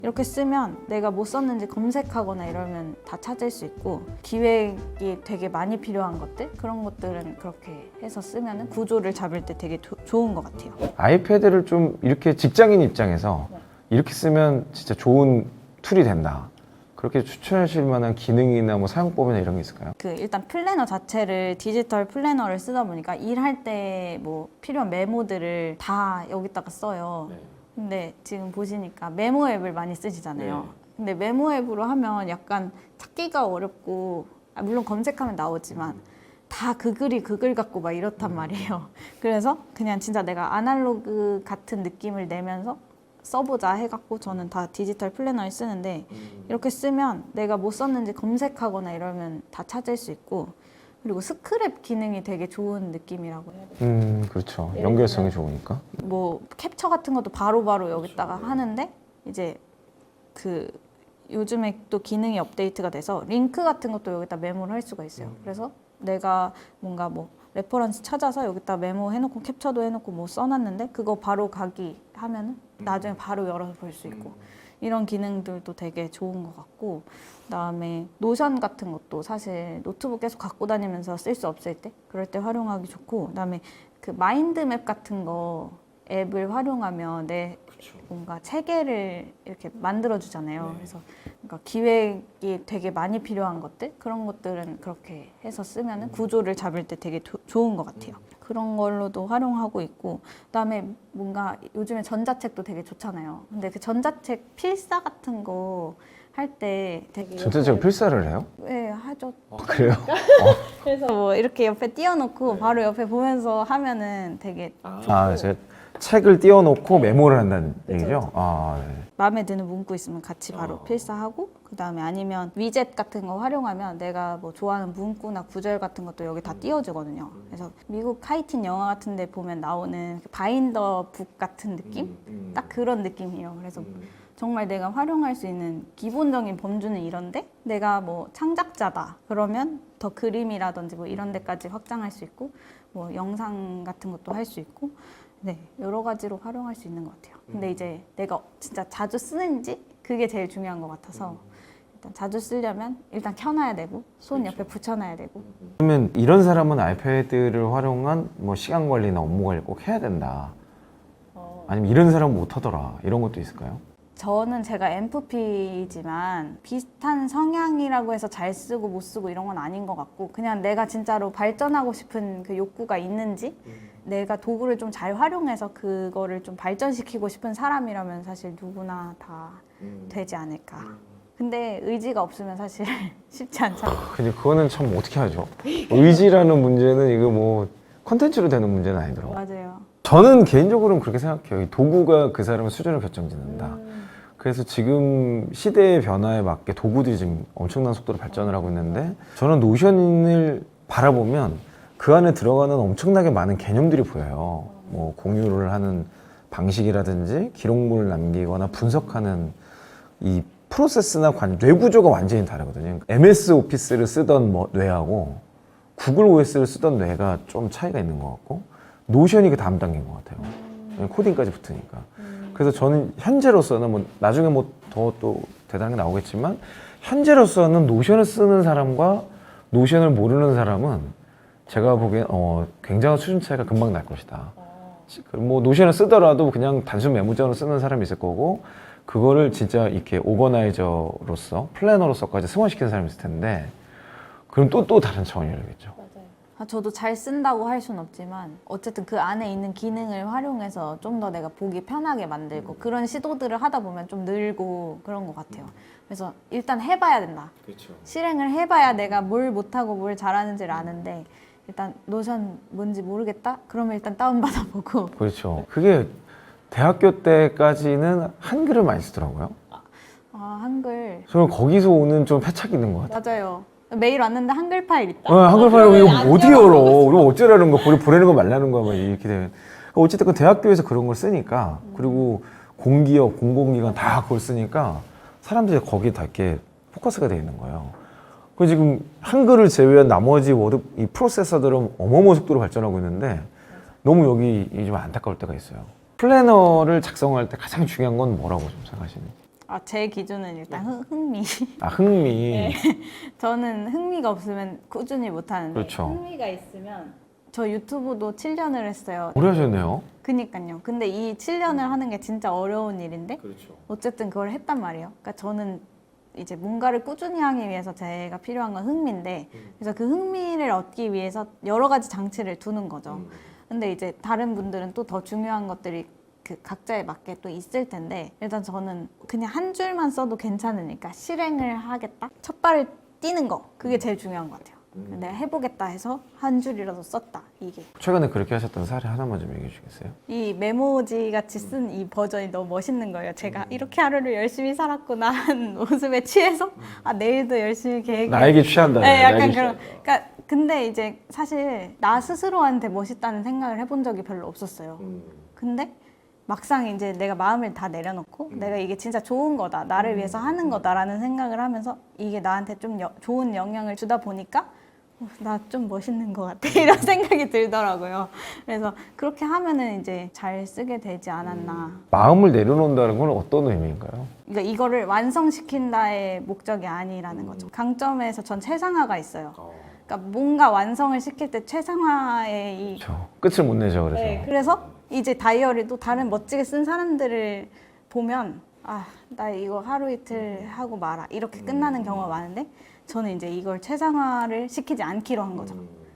이렇게 쓰면 내가 뭐 썼는지 검색하거나 이러면 다 찾을 수 있고, 기획이 되게 많이 필요한 것들, 그런 것들은 그렇게 해서 쓰면 구조를 잡을 때 되게 좋은 것 같아요. 아이패드를 좀 이렇게 직장인 입장에서 이렇게 쓰면 진짜 좋은 툴이 된다, 그렇게 추천하실 만한 기능이나 뭐 사용법이나 이런 게 있을까요? 일단 플래너 자체를 디지털 플래너를 쓰다 보니까 일할 때 뭐 필요한 메모들을 다 여기다가 써요. 근데 지금 보시니까 메모 앱을 많이 쓰시잖아요. 근데 메모 앱으로 하면 약간 찾기가 어렵고, 물론 검색하면 나오지만 다 그 글이 그 글 같고 막 이렇단 말이에요. 그래서 그냥 진짜 내가 아날로그 같은 느낌을 내면서 써보자 해갖고 저는 다 디지털 플래너를 쓰는데, 이렇게 쓰면 내가 뭐 썼는지 검색하거나 이러면 다 찾을 수 있고, 그리고 스크랩 기능이 되게 좋은 느낌이라고 해야 돼요. 그렇죠. 연결성이 좋으니까. 뭐 캡처 같은 것도 바로바로 여기다가 하는데, 이제 요즘에 또 기능이 업데이트가 돼서 링크 같은 것도 여기다 메모를 할 수가 있어요. 그래서 내가 뭔가 뭐 레퍼런스 찾아서 여기다 메모 해놓고 캡처도 해놓고 뭐 써놨는데 그거 바로 가기 하면은 나중에 바로 열어서 볼 수 있고, 이런 기능들도 되게 좋은 것 같고, 그다음에 노션 같은 것도 사실 노트북 계속 갖고 다니면서 쓸 수 없을 때 그럴 때 활용하기 좋고, 그다음에 마인드맵 같은 거 앱을 활용하면 내 뭔가 체계를 이렇게 만들어 주잖아요. 그래서 그러니까 기획이 되게 많이 필요한 것들, 그런 것들은 그렇게 해서 쓰면은 구조를 잡을 때 되게 좋은 것 같아요. 그런 걸로도 활용하고 있고, 그다음에 뭔가 요즘에 전자책도 되게 좋잖아요. 근데 그 전자책 필사 같은 거 할 때 되게 전자책을 필사를 해요? 네, 하죠. 그래요? 그래서 뭐 이렇게 옆에 띄워놓고 바로 옆에 보면서 하면은 되게 제가 책을 띄워놓고 메모를 한다는 얘기죠? 네. 마음에 드는 문구 있으면 같이 바로 필사하고, 그 다음에 아니면 위젯 같은 거 활용하면 내가 뭐 좋아하는 문구나 구절 같은 것도 여기 다 띄워주거든요. 그래서 미국 하이틴 영화 같은 데 보면 나오는 바인더 북 같은 느낌? 딱 그런 느낌이에요. 그래서 정말 내가 활용할 수 있는 기본적인 범주는 이런데, 내가 뭐 창작자다 그러면 더 그림이라든지 뭐 이런 데까지 확장할 수 있고, 뭐 영상 같은 것도 할 수 있고, 네, 여러 가지로 활용할 수 있는 것 같아요. 근데 이제 내가 진짜 자주 쓰는지 그게 제일 중요한 것 같아서, 일단 자주 쓰려면 일단 켜놔야 되고 손 옆에 붙여놔야 되고. 그러면 이런 사람은 아이패드를 활용한 뭐 시간 관리나 업무 관리 꼭 해야 된다, 아니면 이런 사람은 못 하더라, 이런 것도 있을까요? 저는 제가 NFP지만 비슷한 성향이라고 해서 잘 쓰고 못 쓰고 이런 건 아닌 것 같고, 그냥 내가 진짜로 발전하고 싶은 그 욕구가 있는지, 내가 도구를 좀 잘 활용해서 그거를 좀 발전시키고 싶은 사람이라면 사실 누구나 다 되지 않을까. 근데 의지가 없으면 사실 쉽지 않잖아요. 근데 그거는 참 어떻게 하죠? 의지라는 문제는 이거 뭐 컨텐츠로 되는 문제는 아니더라고요. 맞아요. 저는 개인적으로는 그렇게 생각해요. 이 도구가 그 사람의 수준을 결정짓는다. 그래서 지금 시대의 변화에 맞게 도구들이 지금 엄청난 속도로 발전을 하고 있는데, 저는 노션을 바라보면 그 안에 들어가는 엄청나게 많은 개념들이 보여요. 뭐 공유를 하는 방식이라든지 기록물을 남기거나 분석하는 이 프로세스나 뇌 구조가 완전히 다르거든요. MS 오피스를 쓰던 뇌하고 구글 OS를 쓰던 뇌가 좀 차이가 있는 것 같고, 노션이 그 다음 단계인 것 같아요. 코딩까지 붙으니까. 그래서 저는 현재로서는 뭐 나중에 뭐 더 또 대단한 게 나오겠지만, 현재로서는 노션을 쓰는 사람과 노션을 모르는 사람은 제가 보기엔 굉장한 수준 차이가 금방 날 것이다. 뭐 노션을 쓰더라도 그냥 단순 메모장으로 쓰는 사람이 있을 거고, 그거를 진짜 이렇게 오거나이저로서 플래너로서까지 승화시키는 사람이 있을 텐데, 그럼 또 다른 차원이 열리겠죠. 저도 잘 쓴다고 할 수는 없지만 어쨌든 그 안에 있는 기능을 활용해서 좀 더 내가 보기 편하게 만들고, 그런 시도들을 하다 보면 좀 늘고 그런 것 같아요. 그래서 일단 해봐야 된다. 그렇죠. 실행을 해봐야 내가 뭘 못하고 뭘 잘하는지를 아는데, 일단 노션 뭔지 모르겠다? 그러면 일단 다운받아보고. 그렇죠. 그게 대학교 때까지는 한글을 많이 쓰더라고요. 한글. 저는 거기서 오는 좀 패착이 있는 것 같아요. 맞아요. 메일 왔는데 한글 파일 있다. 한글 파일 이거 어떻게 열어? 그럼 어쩌라는 거, 보내는 거 말라는 거, 막 이렇게 되면. 어쨌든 대학교에서 그런 걸 쓰니까, 그리고 공기업, 공공기관 다 그걸 쓰니까 사람들이 거기에 다 이렇게 포커스가 돼 있는 거예요. 그 지금 한글을 제외한 나머지 이 프로세서들은 어마어마한 속도로 발전하고 있는데, 너무 여기 좀 안타까울 때가 있어요. 플래너를 작성할 때 가장 중요한 건 뭐라고 좀 생각하시나요? 제 기준은 일단 흥미. 아, 흥미. 네. 저는 흥미가 없으면 꾸준히 못하는데 그렇죠. 흥미가 있으면 저 유튜브도 7년을 했어요. 오래 하셨네요. 그니까요. 근데 이 7년을 하는 게 진짜 어려운 일인데 그렇죠. 어쨌든 그걸 했단 말이에요. 그러니까 저는 이제 뭔가를 꾸준히 하기 위해서 제가 필요한 건 흥미인데 그래서 그 흥미를 얻기 위해서 여러 가지 장치를 두는 거죠. 근데 이제 다른 분들은 또 더 중요한 것들이 그 각자에 맞게 또 있을 텐데 일단 저는 그냥 한 줄만 써도 괜찮으니까 실행을 하겠다. 첫 발을 띄는 거 그게 제일 중요한 것 같아요. 내가 해보겠다 해서 한 줄이라도 썼다 이게. 최근에 그렇게 하셨던 사례 하나만 좀 얘기해 주시겠어요? 이 메모지 같이 쓴 이 버전이 너무 멋있는 거예요. 제가 이렇게 하루를 열심히 살았구나 하는 모습에 취해서 내일도 열심히 계획해. 나에게 취한다. 네, 약간 나에게 그런. 취한다. 그러니까 근데 이제 사실 나 스스로한테 멋있다는 생각을 해본 적이 별로 없었어요. 근데 막상 이제 내가 마음을 다 내려놓고 내가 이게 진짜 좋은 거다, 나를 위해서 하는 거다라는 생각을 하면서 이게 나한테 좀 좋은 영향을 주다 보니까 나 좀 멋있는 것 같아 이런 생각이 들더라고요. 그래서 그렇게 하면은 이제 잘 쓰게 되지 않았나. 마음을 내려놓는다는 건 어떤 의미인가요? 그러니까 이거를 완성시킨다의 목적이 아니라는 거죠. 강점에서 전 최상화가 있어요. 그러니까 뭔가 완성을 시킬 때 최상화의 이 그렇죠. 끝을 못 내죠. 그래서. 네, 그래서 이제 다이어리도 다른 멋지게 쓴 사람들을 보면 나 이거 하루 이틀 하고 말아 이렇게 끝나는 경우가 많은데 저는 이제 이걸 최상화를 시키지 않기로 한 거죠.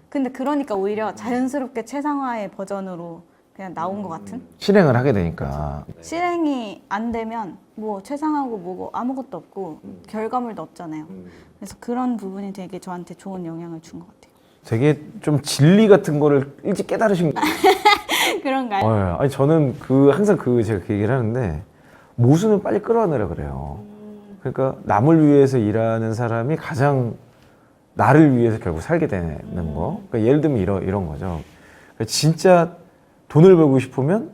근데 그러니까 오히려 자연스럽게 최상화의 버전으로 그냥 나온 것 같은? 실행을 하게 되니까. 실행이 안 되면 뭐 최상화고 뭐고 아무것도 없고 결과물도 없잖아요. 그래서 그런 부분이 되게 저한테 좋은 영향을 준 것 같아요. 되게 좀 진리 같은 거를 일찍 깨달으신 거예요. 그런가요? 아니 저는 항상 제가 그 얘기를 하는데 모순을 빨리 끌어내라 그래요. 그러니까 남을 위해서 일하는 사람이 가장 나를 위해서 결국 살게 되는 거. 그러니까 예를 들면 이런 거죠. 그러니까 진짜 돈을 벌고 싶으면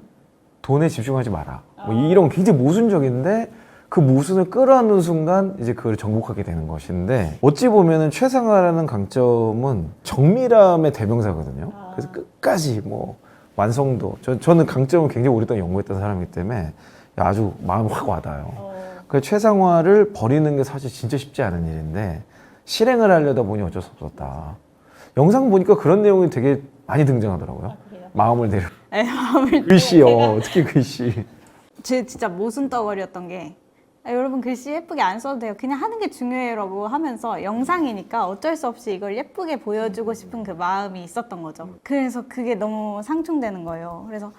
돈에 집중하지 마라. 뭐 이런 굉장히 모순적인데 그 모순을 끌어안는 순간 이제 그걸 정복하게 되는 것인데 어찌 보면은 최상화라는 강점은 정밀함의 대명사거든요. 그래서 끝까지 뭐 완성도 저는 강점을 굉장히 오랫동안 연구했던 사람이기 때문에 아주 마음이 확 와닿아요. 그 최상화를 버리는 게 사실 진짜 쉽지 않은 일인데 실행을 하려다 보니 어쩔 수 없었다. 영상 보니까 그런 내용이 되게 많이 등장하더라고요. 마음을 내려. 네, 마음을 글씨요. 특히 글씨. 제 진짜 모순 덩어리였던 게 여러분 글씨 예쁘게 안 써도 돼요. 그냥 하는 게 중요해라고 하면서 영상이니까 어쩔 수 없이 이걸 예쁘게 보여주고 싶은 그 마음이 있었던 거죠. 그래서 그게 너무 상충되는 거예요. 그래서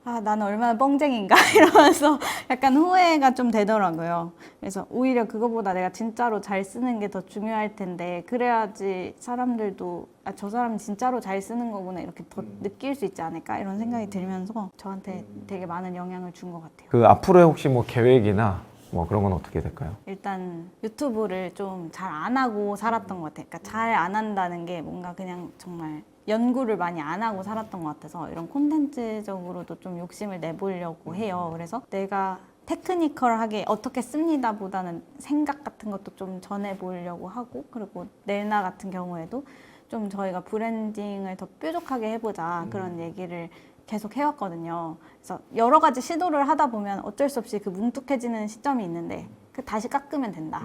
나는 얼마나 뻥쟁인가 이러면서 약간 후회가 좀 되더라고요. 그래서 오히려 그거보다 내가 진짜로 잘 쓰는 게 더 중요할 텐데 그래야지 사람들도 저 사람 진짜로 잘 쓰는 거구나 이렇게 더 느낄 수 있지 않을까 이런 생각이 들면서 저한테 되게 많은 영향을 준 것 같아요. 그 앞으로의 혹시 뭐 계획이나 뭐 그런 건 어떻게 될까요? 일단 유튜브를 좀 잘 안 하고 살았던 것 같아요. 그러니까 잘 안 한다는 게 뭔가 그냥 정말 연구를 많이 안 하고 살았던 것 같아서 이런 콘텐츠적으로도 좀 욕심을 내보려고 해요. 그래서 내가 테크니컬하게 어떻게 씁니다 보다는 생각 같은 것도 좀 전해보려고 하고 그리고 넬나 같은 경우에도 좀 저희가 브랜딩을 더 뾰족하게 해보자 그런 얘기를 계속 해왔거든요. 그래서 여러 가지 시도를 하다 보면 어쩔 수 없이 그 뭉툭해지는 시점이 있는데 다시 깎으면 된다.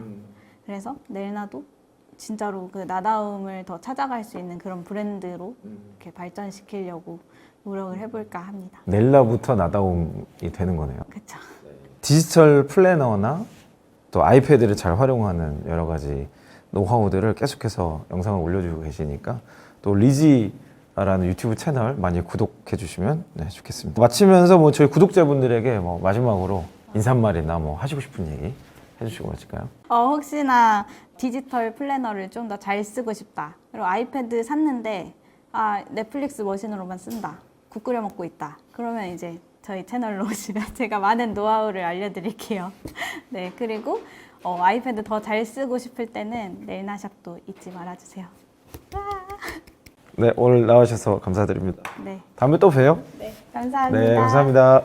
그래서 넬나도 진짜로 그 나다움을 더 찾아갈 수 있는 그런 브랜드로 이렇게 발전시키려고 노력을 해볼까 합니다. 넬라부터 나다움이 되는 거네요. 그렇죠. 디지털 플래너나 또 아이패드를 잘 활용하는 여러 가지 노하우들을 계속해서 영상을 올려주고 계시니까 또 리지라는 유튜브 채널 많이 구독해 주시면 좋겠습니다. 마치면서 뭐 저희 구독자분들에게 뭐 마지막으로 인사말이나 뭐 하시고 싶은 얘기 해주시고 계실까요? 혹시나 디지털 플래너를 좀 더 잘 쓰고 싶다. 그리고 아이패드 샀는데 넷플릭스 머신으로만 쓴다. 국 끓여 먹고 있다. 그러면 이제 저희 채널로 오시면 제가 많은 노하우를 알려드릴게요. 네, 그리고 아이패드 더 잘 쓰고 싶을 때는 넬나샵도 잊지 말아주세요. 네, 오늘 나와주셔서 감사드립니다. 네, 다음에 또 봬요. 감사합니다. 네, 감사합니다.